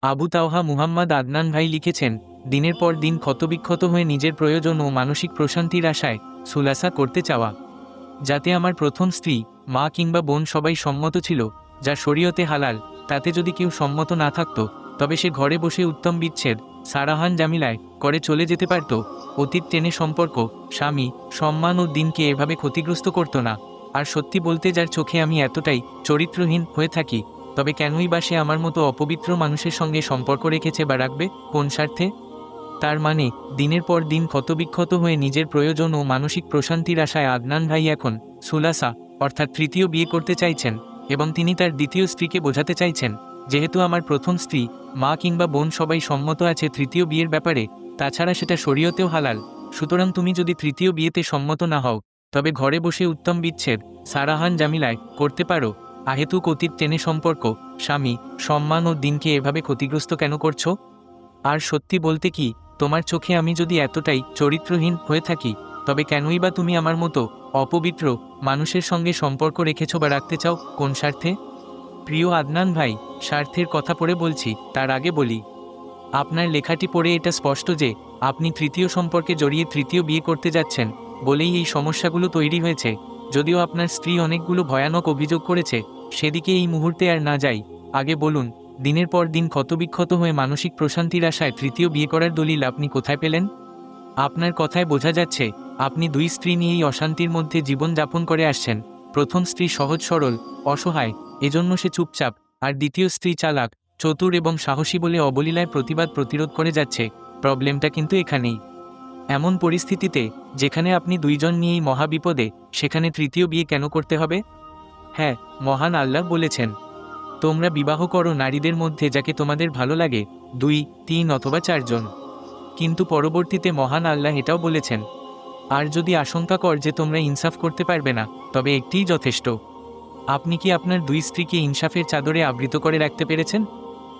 আবু তাওহা মুহাম্মদ আদনান ভাই লিখেছেন, দিনের পর দিন ক্ষতবিক্ষত হয়ে নিজের প্রয়োজন ও মানসিক প্রশান্তির আশায় সুলাসা করতে চাওয়া। যাতে আমার প্রথম স্ত্রী, মা কিংবা বোন সবাই সম্মত ছিল, যা শরীয়তে হালাল, তাতে যদি কেউ সম্মত না থাকত, তবে সে ঘরে বসে উত্তম বিচ্ছেদ, সারাহান জামিলায় করে চলে যেতে পারত। অতীত টেনে সম্পর্ক, স্বামী, সম্মান ও দিনকে এভাবে ক্ষতিগ্রস্ত করত না। আর সত্যি বলতে, যার চোখে আমি এতটাই চরিত্রহীন হয়ে থাকি, তবে কেনই বা সে আমার মতো অপবিত্র মানুষের সঙ্গে সম্পর্ক রেখেছে বা রাখবে, কোন স্বার্থে? তার মানে, দিনের পর দিন ক্ষতবিক্ষত হয়ে নিজের প্রয়োজন ও মানসিক প্রশান্তির আশায় আদনান ভাই এখন সুলাসা অর্থাৎ তৃতীয় বিয়ে করতে চাইছেন, এবং তিনি তার দ্বিতীয় স্ত্রীকে বোঝাতে চাইছেন, যেহেতু আমার প্রথম স্ত্রী, মা কিংবা বোন সবাই সম্মত আছে তৃতীয় বিয়ের ব্যাপারে, তাছাড়া সেটা শরীয়তেও হালাল, সুতরাং তুমি যদি তৃতীয় বিয়েতে সম্মত না হও, তবে ঘরে বসে উত্তম বিচ্ছেদ, সারাহান জামিলায় করতে পারো। আহেতুক অতীত টেনে সম্পর্ক, স্বামী, সম্মান ও দিনকে এভাবে ক্ষতিগ্রস্ত কেন করছো? আর সত্যি বলতে কি, তোমার চোখে আমি যদি এতটাই চরিত্রহীন হয়ে থাকি, তবে কেনই বা তুমি আমার মতো অপবিত্র মানুষের সঙ্গে সম্পর্ক রেখেছ বা রাখতে চাও, কোন স্বার্থে? প্রিয় আদনান ভাই, স্বার্থের কথা পড়ে বলছি, তার আগে বলি, আপনার লেখাটি পড়ে এটা স্পষ্ট যে আপনি তৃতীয় সম্পর্কে জড়িয়ে তৃতীয় বিয়ে করতে যাচ্ছেন বলেই এই সমস্যাগুলো তৈরি হয়েছে। যদিও আপনার স্ত্রী অনেকগুলো ভয়ানক অভিযোগ করেছে, সেদিকে এই মুহূর্তে আর না যাই। আগে বলুন, দিনের পর দিন ক্ষতবিক্ষত হয়ে মানসিক প্রশান্তির আশায় তৃতীয় বিয়ে করার দলিল আপনি কোথায় পেলেন? আপনার কথায় বোঝা যাচ্ছে, আপনি দুই স্ত্রী নিয়েই অশান্তির মধ্যে জীবন যাপন করে আসছেন। প্রথম স্ত্রী সহজ সরল, অসহায়, এজন্য সে চুপচাপ, আর দ্বিতীয় স্ত্রী চালাক, চতুর এবং সাহসী বলে অবলীলায় প্রতিরোধ করে যাচ্ছে। প্রবলেমটা কিন্তু এখানেই। এমন পরিস্থিতিতে, যেখানে আপনি দুইজন নিয়েই মহাবিপদে, সেখানে তৃতীয় বিয়ে কেন করতে হবে? হ্যাঁ, মহান আল্লাহ বলেছেন, তোমরা বিবাহ করো নারীদের মধ্যে যাকে তোমাদের ভালো লাগে, 2, 3 অথবা 4 জন। কিন্তু পরবর্তীতে মহান আল্লাহ এটাও বলেছেন, আর যদি আশঙ্কা কর যে তোমরা ইনসাফ করতে পারবে না, তবে একটিই যথেষ্ট। আপনি কি আপনার দুই স্ত্রীকে ইনসাফের চাদরে আবৃত করে রাখতে পেরেছেন?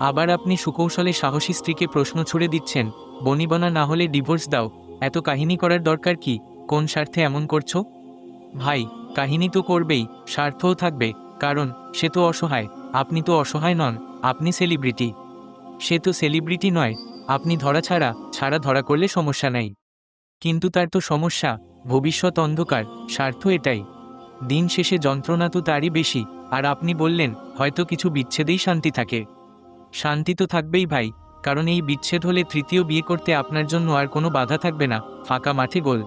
আবার আপনি সুকৌশলে সাহসী স্ত্রীকে প্রশ্ন ছুড়ে দিচ্ছেন, বনিবনা না হলে ডিভোর্স দাও। এত কাহিনী করার দরকার কি? কোন স্বার্থে এমন করছো? ভাই, কাহিনী তো করবেই, স্বার্থও থাকবে, কারণ সে তো অসহায়। আপনি তো অসহায় নন, আপনি সেলিব্রিটি। সে তো সেলিব্রিটি নয়। আপনি ছাড়া ধরা করলে সমস্যা নাই, কিন্তু তার তো সমস্যা, ভবিষ্যৎ অন্ধকার, স্বার্থ এটাই। দিন শেষে যন্ত্রণা তো তারই বেশি। আর আপনি বললেন, হয়তো কিছু বিচ্ছেদেই শান্তি থাকে। শান্তি তো থাকবেই ভাই, কারণ এই বিচ্ছেদ হলে তৃতীয় বিয়ে করতে আপনার জন্য আর কোনো বাধা থাকবে না, ফাঁকা মাঠে গোল।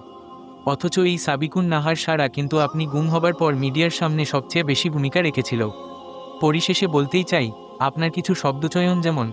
অথচ এই সাবিকুন নাহার সারা কিন্তু আপনি গুম হবার পর মিডিয়ার সামনে সবচেয়ে বেশি ভূমিকা রেখেছিল। পরিশেষে বলতেই চাই, আপনার কিছু শব্দচয়ন যেমন